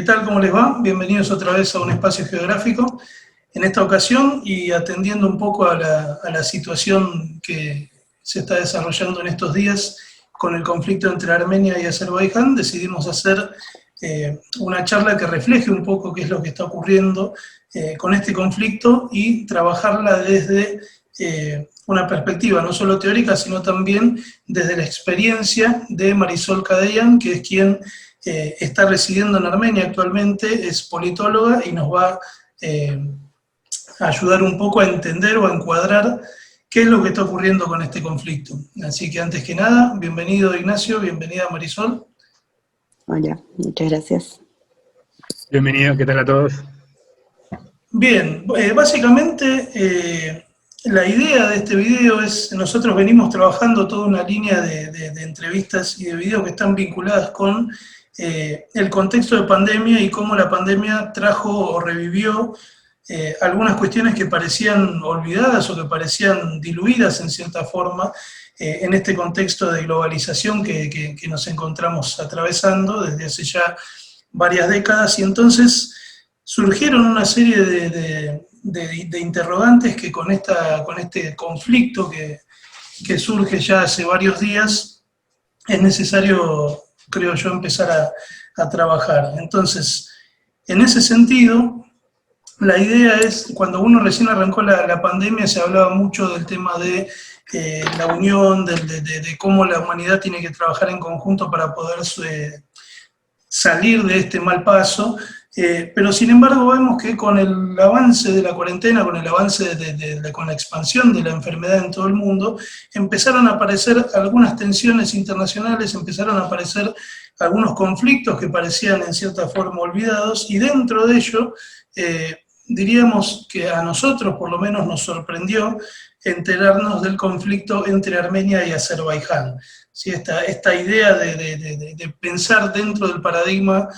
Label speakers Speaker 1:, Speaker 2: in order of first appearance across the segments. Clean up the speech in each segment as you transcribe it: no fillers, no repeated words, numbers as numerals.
Speaker 1: ¿Qué tal? ¿Cómo les va? Bienvenidos otra vez a un espacio geográfico. En esta ocasión, y atendiendo un poco a la situación que se está desarrollando en estos días con el conflicto entre Armenia y Azerbaiyán, decidimos hacer una charla que refleje un poco qué es lo que está ocurriendo con este conflicto y trabajarla desde una perspectiva no solo teórica, sino también desde la experiencia de Marisol Cadeian, que es quien está residiendo en Armenia actualmente, es politóloga y nos va a ayudar un poco a entender o a encuadrar qué es lo que está ocurriendo con este conflicto. Así que antes que nada, bienvenido Ignacio, bienvenida Marisol.
Speaker 2: Hola, muchas gracias.
Speaker 3: Bienvenidos, ¿qué tal a todos?
Speaker 1: Bien, básicamente la idea de este video es, nosotros venimos trabajando toda una línea de entrevistas y de videos que están vinculadas con el contexto de pandemia y cómo la pandemia trajo o revivió algunas cuestiones que parecían olvidadas o que parecían diluidas en cierta forma en este contexto de globalización que nos encontramos atravesando desde hace ya varias décadas, y entonces surgieron una serie de interrogantes que con este conflicto que surge ya hace varios días es necesario, creo yo, empezar a trabajar. Entonces, en ese sentido, la idea es, cuando uno recién arrancó la pandemia, se hablaba mucho del tema de la unión, de cómo la humanidad tiene que trabajar en conjunto para poder salir de este mal paso, pero sin embargo vemos que con el avance de la cuarentena, con el avance con la expansión de la enfermedad en todo el mundo, empezaron a aparecer algunas tensiones internacionales, empezaron a aparecer algunos conflictos que parecían en cierta forma olvidados, y dentro de ello, diríamos que a nosotros por lo menos nos sorprendió enterarnos del conflicto entre Armenia y Azerbaiyán. ¿Sí? Esta idea de pensar dentro del paradigma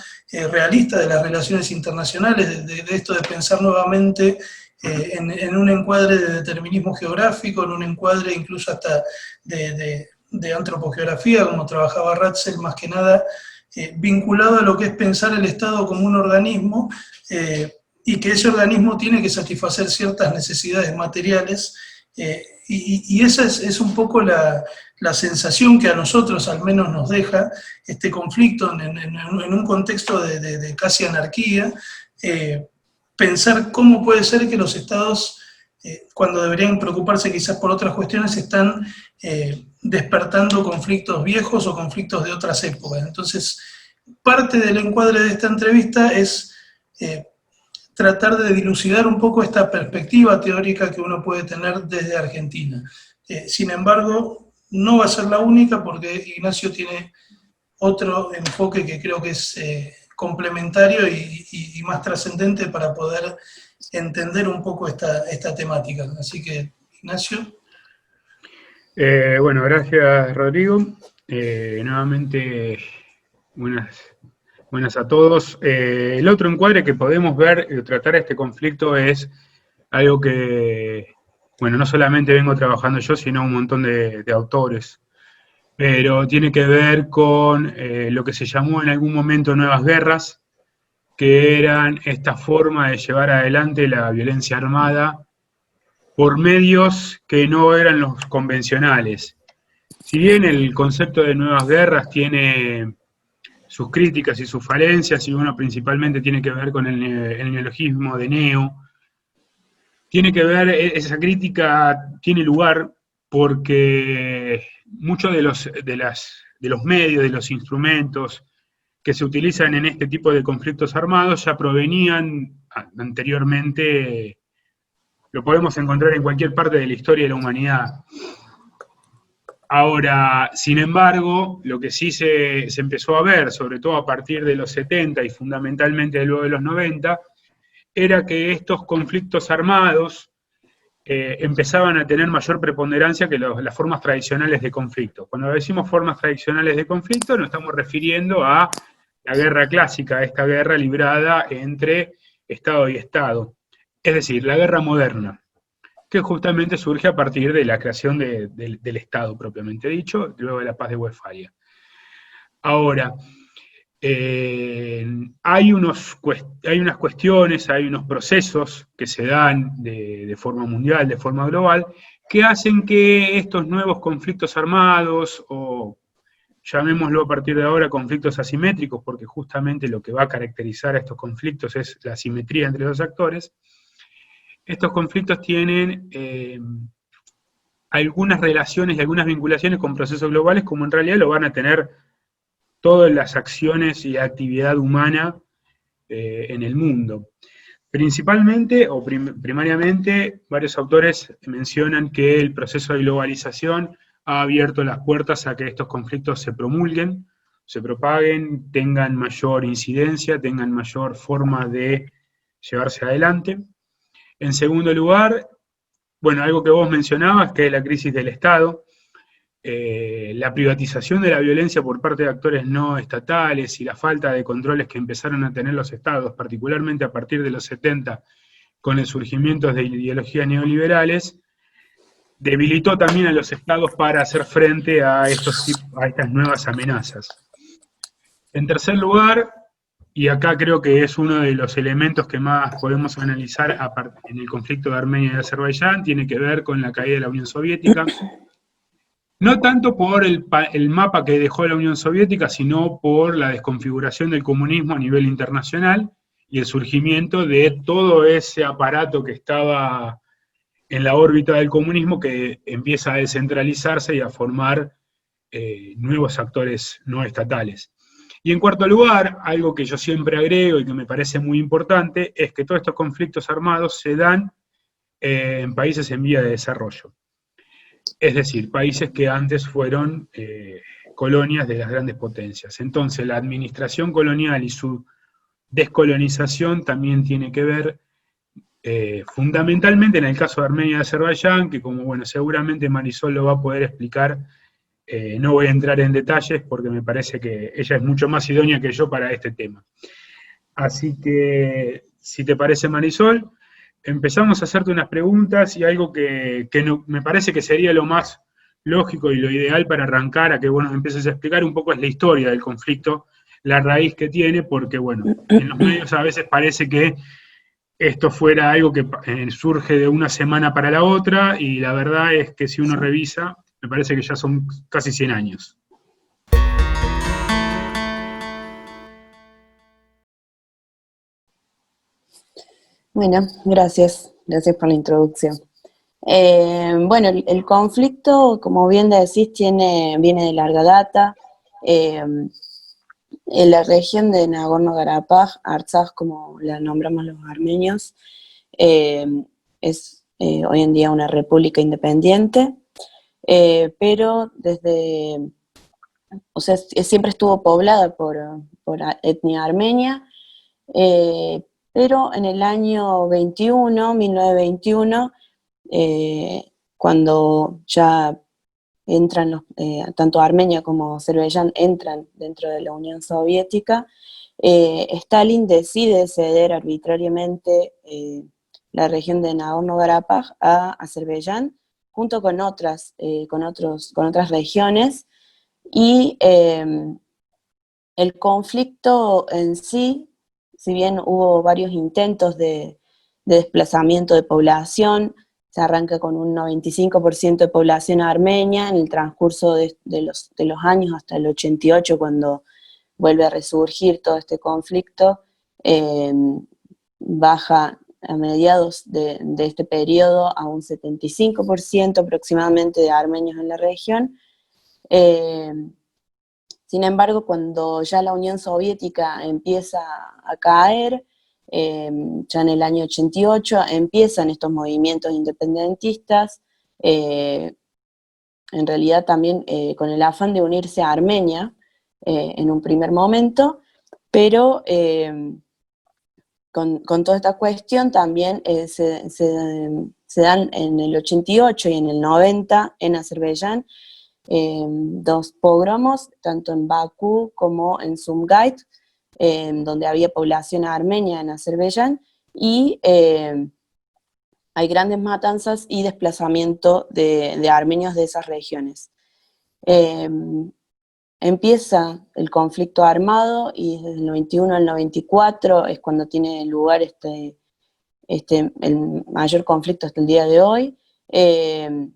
Speaker 1: realista de las relaciones internacionales, de esto de pensar nuevamente en un encuadre de determinismo geográfico, en un encuadre incluso hasta de antropogeografía, como trabajaba Ratzel, más que nada vinculado a lo que es pensar el Estado como un organismo, y que ese organismo tiene que satisfacer ciertas necesidades materiales, y esa es un poco la sensación que a nosotros al menos nos deja este conflicto en un contexto de casi anarquía, pensar cómo puede ser que los estados, cuando deberían preocuparse quizás por otras cuestiones, están despertando conflictos viejos o conflictos de otras épocas. Entonces, parte del encuadre de esta entrevista es tratar de dilucidar un poco esta perspectiva teórica que uno puede tener desde Argentina. Sin embargo, no va a ser la única, porque Ignacio tiene otro enfoque que creo que es complementario y más trascendente para poder entender un poco esta temática. Así que, Ignacio.
Speaker 3: Bueno, gracias Rodrigo. Nuevamente, buenas a todos. El otro encuadre que podemos ver y tratar este conflicto es algo que, bueno, no solamente vengo trabajando yo, sino un montón de autores, pero tiene que ver con lo que se llamó en algún momento nuevas guerras, que eran esta forma de llevar adelante la violencia armada por medios que no eran los convencionales. Si bien el concepto de nuevas guerras tiene sus críticas y sus falencias, y uno principalmente tiene que ver con el neologismo de neo, tiene que ver, esa crítica tiene lugar porque muchos de los medios, de los instrumentos que se utilizan en este tipo de conflictos armados ya provenían anteriormente, lo podemos encontrar en cualquier parte de la historia de la humanidad. Ahora, sin embargo, lo que sí se empezó a ver, sobre todo a partir de los 70 y fundamentalmente luego de los 90, era que estos conflictos armados empezaban a tener mayor preponderancia que las formas tradicionales de conflicto. Cuando decimos formas tradicionales de conflicto, nos estamos refiriendo a la guerra clásica, esta guerra librada entre Estado y Estado, es decir, la guerra moderna, que justamente surge a partir de la creación del Estado propiamente dicho, luego de la paz de Westfalia. Ahora, hay unas cuestiones, hay unos procesos que se dan de forma mundial, de forma global, que hacen que estos nuevos conflictos armados, o llamémoslo a partir de ahora conflictos asimétricos, porque justamente lo que va a caracterizar a estos conflictos es la asimetría entre los actores, estos conflictos tienen algunas relaciones y algunas vinculaciones con procesos globales, como en realidad lo van a tener todas las acciones y actividad humana en el mundo. Principalmente, o primariamente, varios autores mencionan que el proceso de globalización ha abierto las puertas a que estos conflictos se promulguen, se propaguen, tengan mayor incidencia, tengan mayor forma de llevarse adelante. En segundo lugar, bueno, algo que vos mencionabas, que es la crisis del Estado, la privatización de la violencia por parte de actores no estatales y la falta de controles que empezaron a tener los estados, particularmente a partir de los 70, con el surgimiento de ideologías neoliberales, debilitó también a los estados para hacer frente a estas nuevas amenazas. En tercer lugar, y acá creo que es uno de los elementos que más podemos analizar en el conflicto de Armenia y Azerbaiyán, tiene que ver con la caída de la Unión Soviética. No tanto por el mapa que dejó la Unión Soviética, sino por la desconfiguración del comunismo a nivel internacional y el surgimiento de todo ese aparato que estaba en la órbita del comunismo, que empieza a descentralizarse y a formar nuevos actores no estatales. Y en cuarto lugar, algo que yo siempre agrego y que me parece muy importante, es que todos estos conflictos armados se dan en países en vía de desarrollo. Es decir, países que antes fueron colonias de las grandes potencias. Entonces, la administración colonial y su descolonización también tiene que ver fundamentalmente en el caso de Armenia y Azerbaiyán, que como bueno, seguramente Marisol lo va a poder explicar, no voy a entrar en detalles porque me parece que ella es mucho más idónea que yo para este tema. Así que, si te parece, Marisol, empezamos a hacerte unas preguntas y algo que me parece que sería lo más lógico y lo ideal para arrancar a que vos nos empieces a explicar un poco es la historia del conflicto, la raíz que tiene, porque bueno, en los medios a veces parece que esto fuera algo que surge de una semana para la otra, y la verdad es que si uno revisa, me parece que ya son casi 100 años.
Speaker 2: Bueno, gracias por la introducción. Bueno, el conflicto, como bien decís, viene de larga data. En la región de Nagorno-Karabaj, Artsaj, como la nombramos los armenios, es hoy en día una república independiente, pero siempre estuvo poblada por etnia armenia, pero en el año 1921, cuando ya entran tanto Armenia como Azerbaiyán entran dentro de la Unión Soviética, Stalin decide ceder arbitrariamente la región de Nagorno-Karabaj a Azerbaiyán, junto con otras regiones, y el conflicto en sí, si bien hubo varios intentos de desplazamiento de población, se arranca con un 95% de población armenia en el transcurso de los años hasta el 88, cuando vuelve a resurgir todo este conflicto, baja a mediados de este periodo a un 75% aproximadamente de armenios en la región. Sin embargo, cuando ya la Unión Soviética empieza a caer, ya en el año 88 empiezan estos movimientos independentistas, en realidad también con el afán de unirse a Armenia en un primer momento, pero con toda esta cuestión también se dan en el 88 y en el 90 en Azerbaiyán dos pogromos, tanto en Bakú como en Sumgait, donde había población armenia en Azerbaiyán, y hay grandes matanzas y desplazamiento de armenios de esas regiones. empieza el conflicto armado y desde el 91 al 94 es cuando tiene lugar el mayor conflicto hasta el día de hoy. En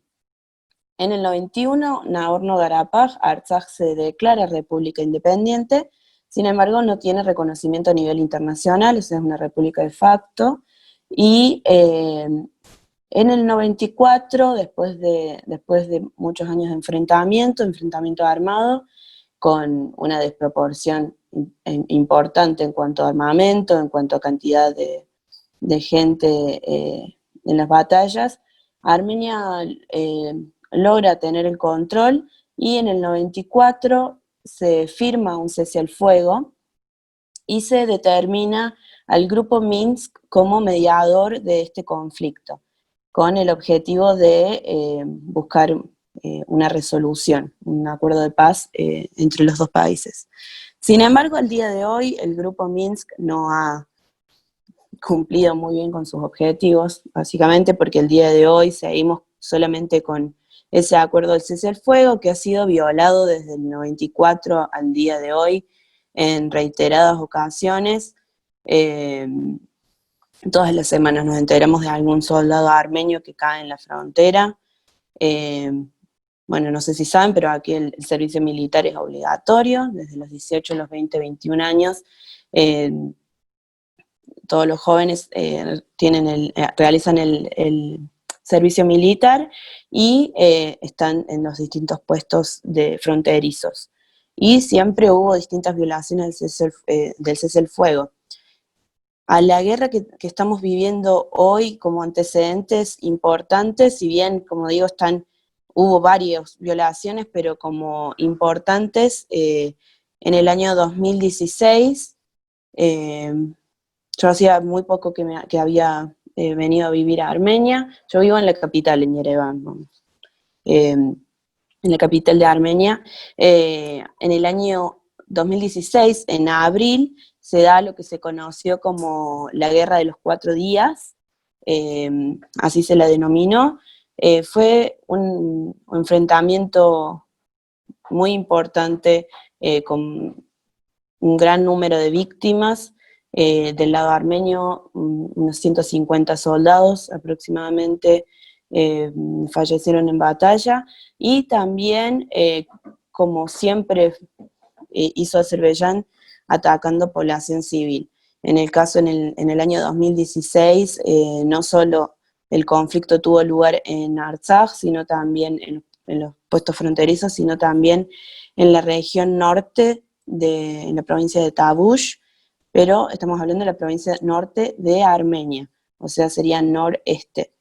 Speaker 2: el 91, Nagorno-Karabaj, Artsaj se declara república independiente, sin embargo no tiene reconocimiento a nivel internacional, o sea, es una república de facto, y en el 94, después de muchos años de enfrentamiento armado, con una desproporción importante en cuanto a armamento, en cuanto a cantidad de gente en las batallas, Armenia logra tener el control y en el 94 se firma un cese al fuego y se determina al grupo Minsk como mediador de este conflicto, con el objetivo de buscar una resolución, un acuerdo de paz entre los dos países. Sin embargo, al día de hoy el grupo Minsk no ha cumplido muy bien con sus objetivos, básicamente porque el día de hoy seguimos solamente con ese acuerdo del cese al fuego que ha sido violado desde el 94 al día de hoy en reiteradas ocasiones. Todas las semanas nos enteramos de algún soldado armenio que cae en la frontera. Bueno, no sé si saben, pero aquí el servicio militar es obligatorio, desde los 18 a los 20, 21 años. Todos los jóvenes realizan el servicio militar y están en los distintos puestos fronterizos. Y siempre hubo distintas violaciones del cese al fuego. A la guerra que estamos viviendo hoy como antecedentes importantes, si bien, como digo, hubo varias violaciones, pero como importantes, en el año 2016, yo hacía muy poco que había venido a vivir a Armenia. Yo vivo en la capital, en Yerevan, en la capital de Armenia. En el año 2016, en abril, se da lo que se conoció como la Guerra de los 4 días, así se la denominó. Fue un enfrentamiento muy importante con un gran número de víctimas. Del lado armenio, unos 150 soldados aproximadamente fallecieron en batalla, y también, como siempre hizo Azerbaiyán, atacando población civil. En el caso, en el año 2016, no solo el conflicto tuvo lugar en Artsaj, sino también en los puestos fronterizos, sino también en la región norte, en la provincia de Tavush, pero estamos hablando de la provincia norte de Armenia, o sea, sería noreste.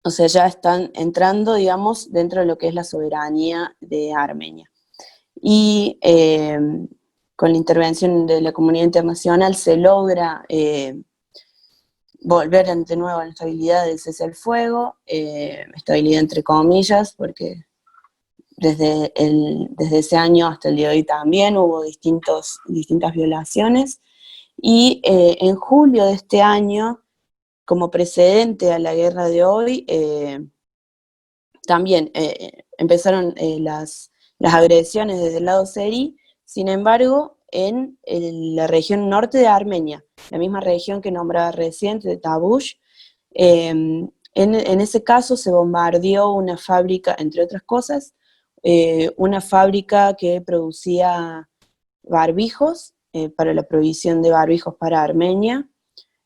Speaker 2: O sea, ya están entrando, digamos, dentro de lo que es la soberanía de Armenia. Y con la intervención de la comunidad internacional se logra volver de nuevo a la estabilidad del cese al fuego, estabilidad entre comillas, porque desde ese año hasta el día de hoy también hubo distintas violaciones, y en julio de este año, como precedente a la guerra de hoy, también empezaron las agresiones desde el lado azerí. Sin embargo, en la región norte de Armenia, la misma región que nombraba recién, de Tavush, en ese caso se bombardeó una fábrica, entre otras cosas, una fábrica que producía barbijos, para la provisión de barbijos para Armenia,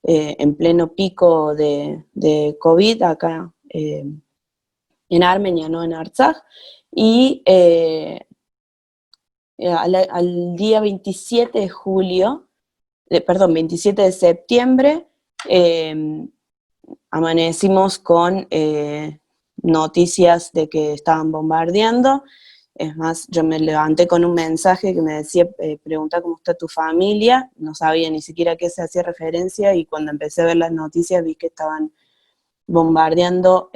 Speaker 2: en pleno pico de COVID acá en Armenia, no en Artsaj, y al día 27 de julio, perdón, 27 de septiembre, amanecimos con noticias de que estaban bombardeando. Es más, yo me levanté con un mensaje que me decía, pregunta cómo está tu familia, no sabía ni siquiera a qué se hacía referencia, y cuando empecé a ver las noticias vi que estaban bombardeando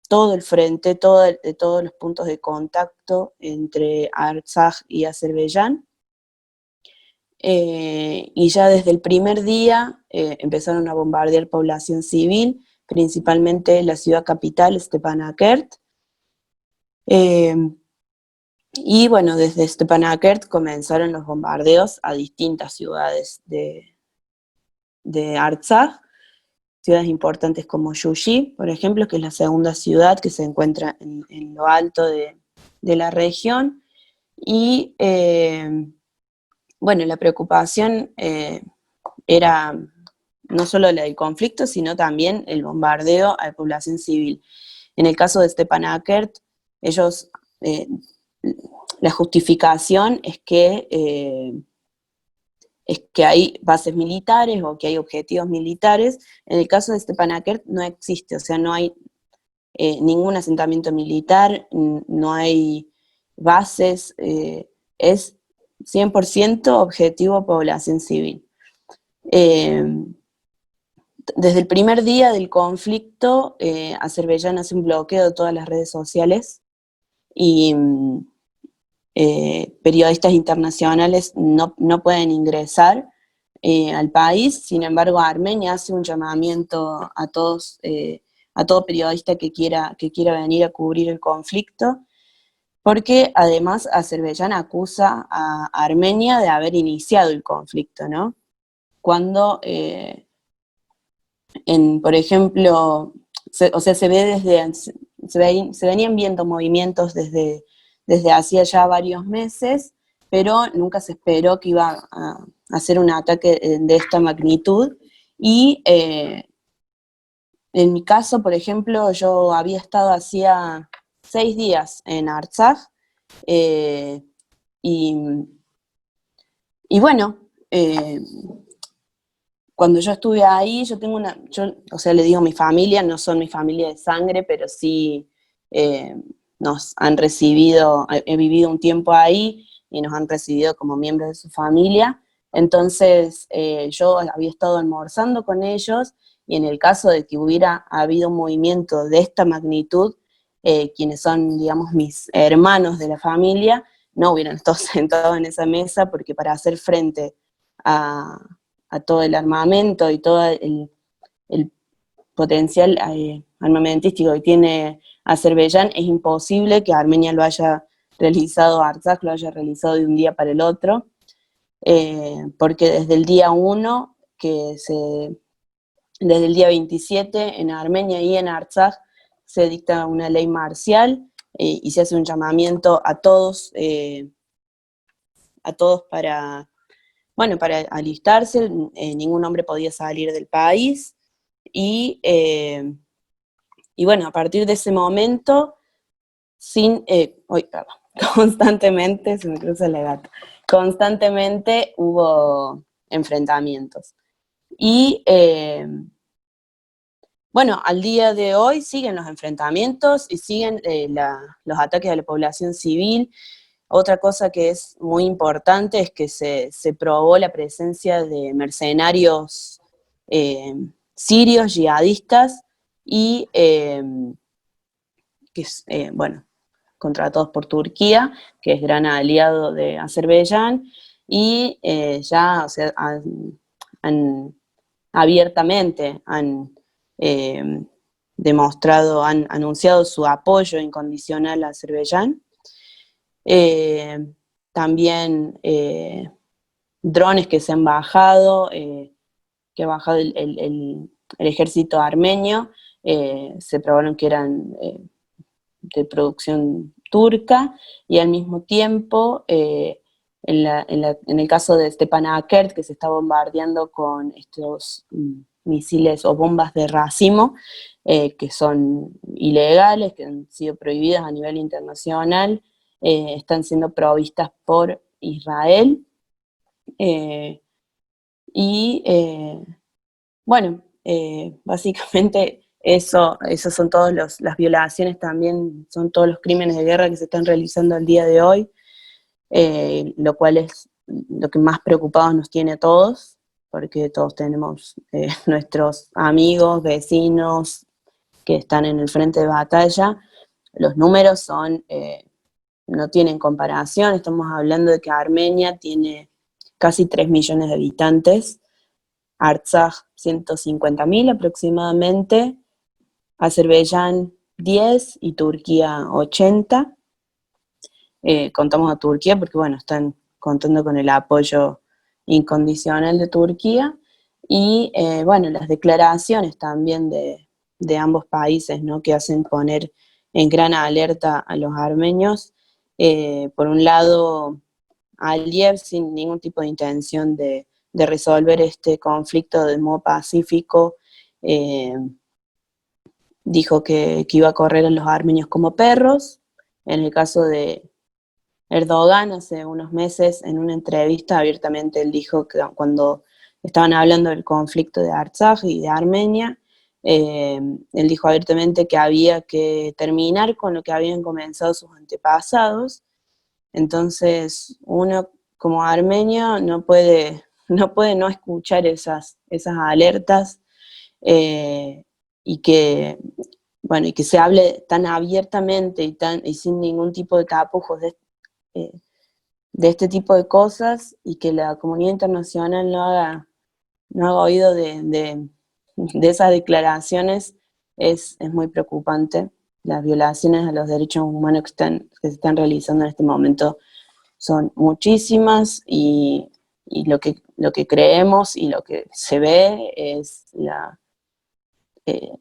Speaker 2: todo el frente, todos los puntos de contacto entre Artsaj y Azerbaiyán. Y ya desde el primer día empezaron a bombardear población civil, principalmente la ciudad capital, Stepanakert. Y bueno, desde Stepanakert comenzaron los bombardeos a distintas ciudades de Artsaj, ciudades importantes como Yuyi, por ejemplo, que es la segunda ciudad que se encuentra en lo alto de la región. Y bueno, la preocupación era no solo la del conflicto, sino también el bombardeo a la población civil. En el caso de Stepanakert, ellos, la justificación es que hay bases militares o que hay objetivos militares. En el caso de Stepanakert no existe, o sea, no hay ningún asentamiento militar, no hay bases, es 100% objetivo población civil. Desde el primer día del conflicto, Azerbaiyán hace un bloqueo de todas las redes sociales y periodistas internacionales no pueden ingresar al país. Sin embargo, Armenia hace un llamamiento a todos, a todo periodista que quiera venir a cubrir el conflicto, porque además Azerbaiyán acusa a Armenia de haber iniciado el conflicto, ¿no? Cuando, por ejemplo, se venían viendo movimientos desde hacía ya varios meses, pero nunca se esperó que iba a hacer un ataque de esta magnitud. Y en mi caso, por ejemplo, yo había estado hacía 6 días en Artsaj, y bueno, cuando yo estuve ahí, o sea, le digo a mi familia, no son mi familia de sangre, pero sí nos han recibido, he vivido un tiempo ahí y nos han recibido como miembros de su familia. Entonces yo había estado almorzando con ellos, y en el caso de que hubiera habido un movimiento de esta magnitud, quienes son, digamos, mis hermanos de la familia, no hubieran estado sentados en esa mesa, porque para hacer frente a todo el armamento y todo el potencial armamentístico que tiene Azerbaiyán, es imposible que Armenia lo haya realizado, Artsaj lo haya realizado de un día para el otro, porque desde el día 1, desde el día 27, en Armenia y en Artsaj se dicta una ley marcial, y se hace un llamamiento a todos para alistarse. Ningún hombre podía salir del país, y bueno, a partir de ese momento, constantemente, se me cruza la gata, constantemente hubo enfrentamientos. Y bueno, al día de hoy siguen los enfrentamientos y siguen los ataques a la población civil. Otra cosa que es muy importante es que se probó la presencia de mercenarios sirios, yihadistas, y bueno, contratados por Turquía, que es gran aliado de Azerbaiyán, y ya, o sea, abiertamente han demostrado, han anunciado su apoyo incondicional a Azerbaiyán. También drones que se han bajado, que ha bajado el ejército armenio, se probaron que eran de producción turca, y al mismo tiempo, en el caso de Stepanakert, que se está bombardeando con estos misiles o bombas de racimo, que son ilegales, que han sido prohibidas a nivel internacional, están siendo provistas por Israel. Bueno, básicamente esos son todas las violaciones, también son todos los crímenes de guerra que se están realizando al día de hoy, lo cual es lo que más preocupados nos tiene a todos, porque todos tenemos nuestros amigos, vecinos que están en el frente de batalla. Los números no tienen comparación. Estamos hablando de que Armenia tiene casi 3 millones de habitantes, Artsaj 150.000 aproximadamente, Azerbaiyán 10 y Turquía 80. contamos a Turquía porque, bueno, están contando con el apoyo incondicional de Turquía, y, bueno, las declaraciones también de ambos países, ¿no?, que hacen poner en gran alerta a los armenios. Por un lado, Aliyev, sin ningún tipo de intención de resolver este conflicto de modo pacífico, dijo que iba a correr a los armenios como perros. En el caso de Erdogan, hace unos meses, en una entrevista abiertamente, él dijo que cuando estaban hablando del conflicto de Artsaj y de Armenia, él dijo abiertamente que había que terminar con lo que habían comenzado sus antepasados. Entonces, uno como armenio no puede no escuchar esas alertas, y que, bueno, y que se hable tan abiertamente y sin ningún tipo de tapujos eh, de este tipo de cosas, y que la comunidad internacional no haga oído de esas declaraciones, es muy preocupante. Las violaciones a los derechos humanos que se están realizando en este momento son muchísimas, y lo que creemos y lo que se ve es eh,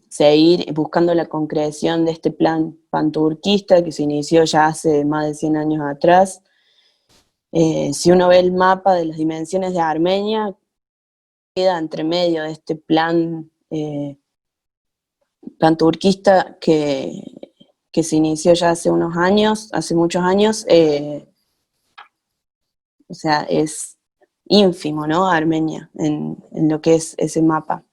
Speaker 2: seguir buscando la concreción de este plan panturquista que se inició ya hace más de 100 años atrás. Si uno ve el mapa de las dimensiones de Armenia, queda entre medio de este plan panturquista que se inició ya hace muchos años. O sea, es ínfimo, ¿no?, Armenia, en lo que es ese mapa.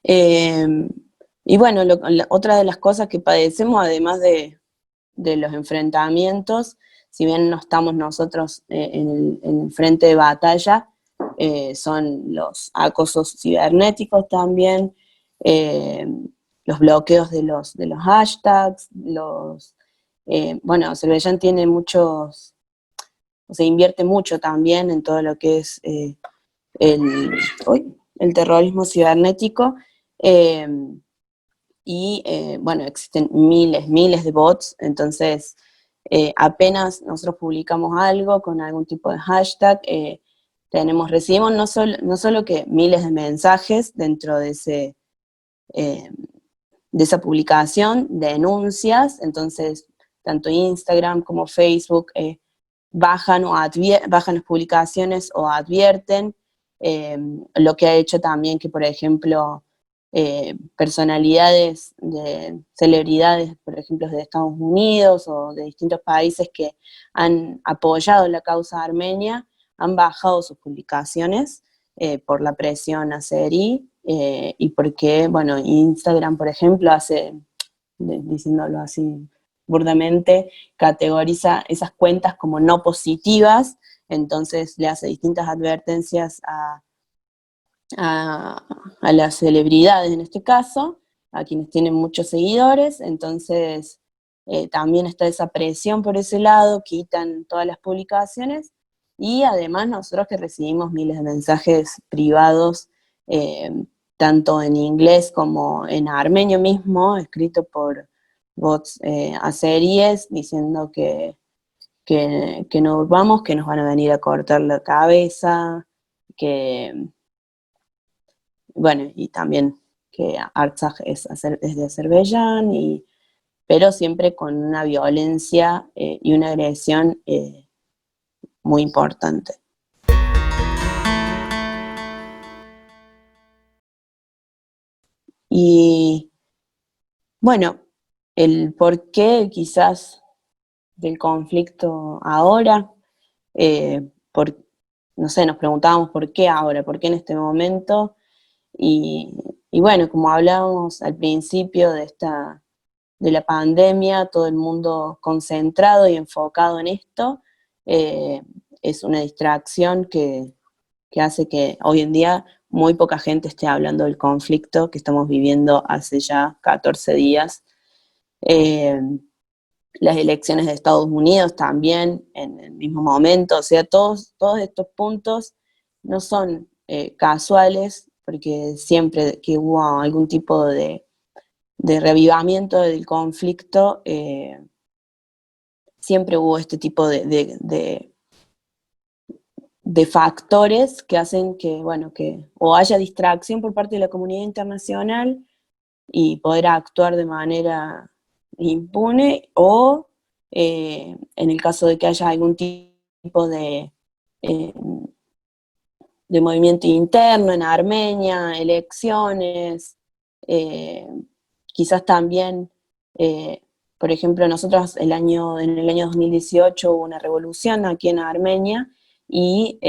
Speaker 2: Y bueno, otra de las cosas que padecemos, además de los enfrentamientos, si bien no estamos nosotros en el frente de batalla, son los acosos cibernéticos también, los bloqueos de los hashtags, bueno, Azerbaiyán tiene muchos, o sea, invierte mucho también en todo lo que es el terrorismo cibernético, y bueno, existen miles de bots. Entonces apenas nosotros publicamos algo con algún tipo de hashtag, recibimos no solo que miles de mensajes dentro de esa publicación, denuncias. Entonces tanto Instagram como Facebook bajan las publicaciones o advierten, lo que ha hecho también que, por ejemplo, celebridades, por ejemplo, de Estados Unidos o de distintos países que han apoyado la causa armenia, han bajado sus publicaciones por la presión azerí, y porque, bueno, Instagram, por ejemplo, diciéndolo así burdamente, categoriza esas cuentas como no positivas. Entonces le hace distintas advertencias a las celebridades, en este caso, a quienes tienen muchos seguidores. Entonces también está esa presión por ese lado, quitan todas las publicaciones, y además nosotros que recibimos miles de mensajes privados, tanto en inglés como en armenio mismo, escrito por bots azeríes, diciendo que no vamos, que nos van a venir a cortar la cabeza, bueno, y también que Artsaj es de Azerbaiyán, pero siempre con una violencia y una agresión muy importante. Y bueno, el porqué quizás del conflicto ahora, no sé, nos preguntábamos por qué ahora, por qué en este momento. Y bueno, como hablábamos al principio de la pandemia, todo el mundo concentrado y enfocado en esto, es una distracción que hace que hoy en día muy poca gente esté hablando del conflicto que estamos viviendo hace ya 14 días. Las elecciones de Estados Unidos también en el mismo momento. O sea, todos estos puntos no son casuales, porque siempre que hubo algún tipo de reavivamiento del conflicto, siempre hubo este tipo de factores que hacen que, bueno, que o haya distracción por parte de la comunidad internacional y poder actuar de manera impune, o en el caso de que haya algún tipo eh, de movimiento interno en Armenia, elecciones, quizás también, por ejemplo, nosotros en el año 2018 hubo una revolución aquí en Armenia y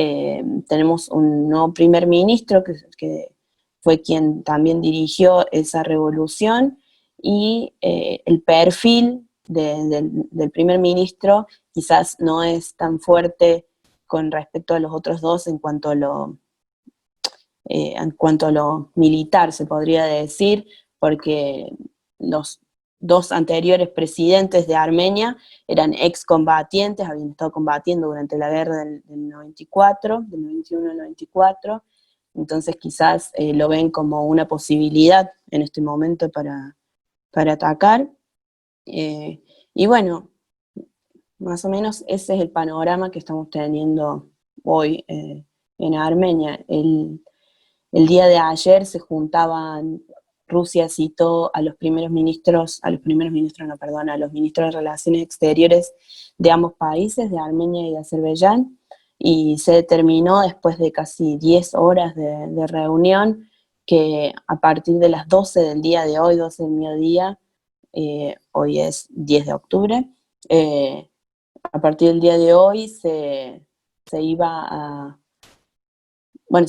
Speaker 2: tenemos un nuevo primer ministro que fue quien también dirigió esa revolución, y el perfil del primer ministro quizás no es tan fuerte con respecto a los otros dos en cuanto a lo militar, se podría decir, porque los dos anteriores presidentes de Armenia eran excombatientes, habían estado combatiendo durante la guerra del 94, del 91 al 94, entonces quizás lo ven como una posibilidad en este momento para atacar. Y bueno, más o menos ese es el panorama que estamos teniendo hoy en Armenia. El día de ayer se juntaban, Rusia citó a los ministros de Relaciones Exteriores de ambos países, de Armenia y de Azerbaiyán, y se determinó después de casi 10 horas de reunión que a partir de las 12 del día de hoy, 12 del mediodía, hoy es 10 de octubre, a partir del día de hoy se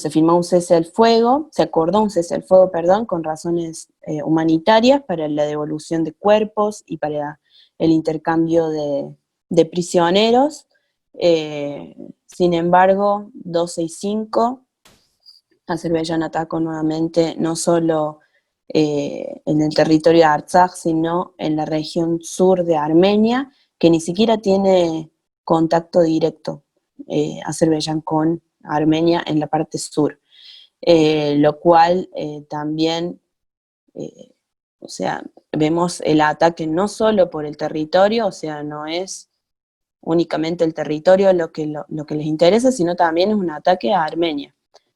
Speaker 2: firmó un cese al fuego, se acordó un cese al fuego, con razones humanitarias para la devolución de cuerpos y para el intercambio de prisioneros. Sin embargo, 12:05, Azerbaiyán atacó nuevamente no solo en el territorio de Artsaj, sino en la región sur de Armenia, que ni siquiera tiene contacto directo Azerbaiyán con Armenia en la parte sur, lo cual también, o sea, vemos el ataque no solo por el territorio, o sea, no es únicamente el territorio lo que les interesa, sino también es un ataque a Armenia.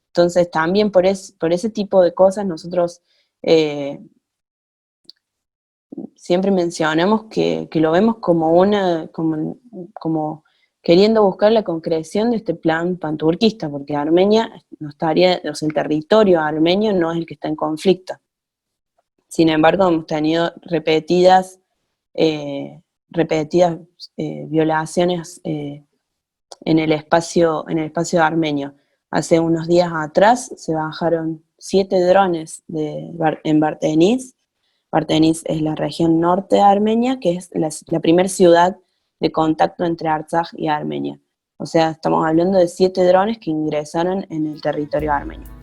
Speaker 2: Entonces también por ese tipo de cosas nosotros siempre mencionamos que lo vemos como queriendo buscar la concreción de este plan panturquista, porque Armenia no estaría, o sea, el territorio armenio no es el que está en conflicto. Sin embargo, hemos tenido repetidas violaciones en el espacio armenio. Hace unos días atrás se bajaron 7 drones en Barteniz. Barteniz es la región norte de Armenia, que es la primera ciudad de contacto entre Artsaj y Armenia. O sea, estamos hablando de 7 drones que ingresaron en el territorio armenio.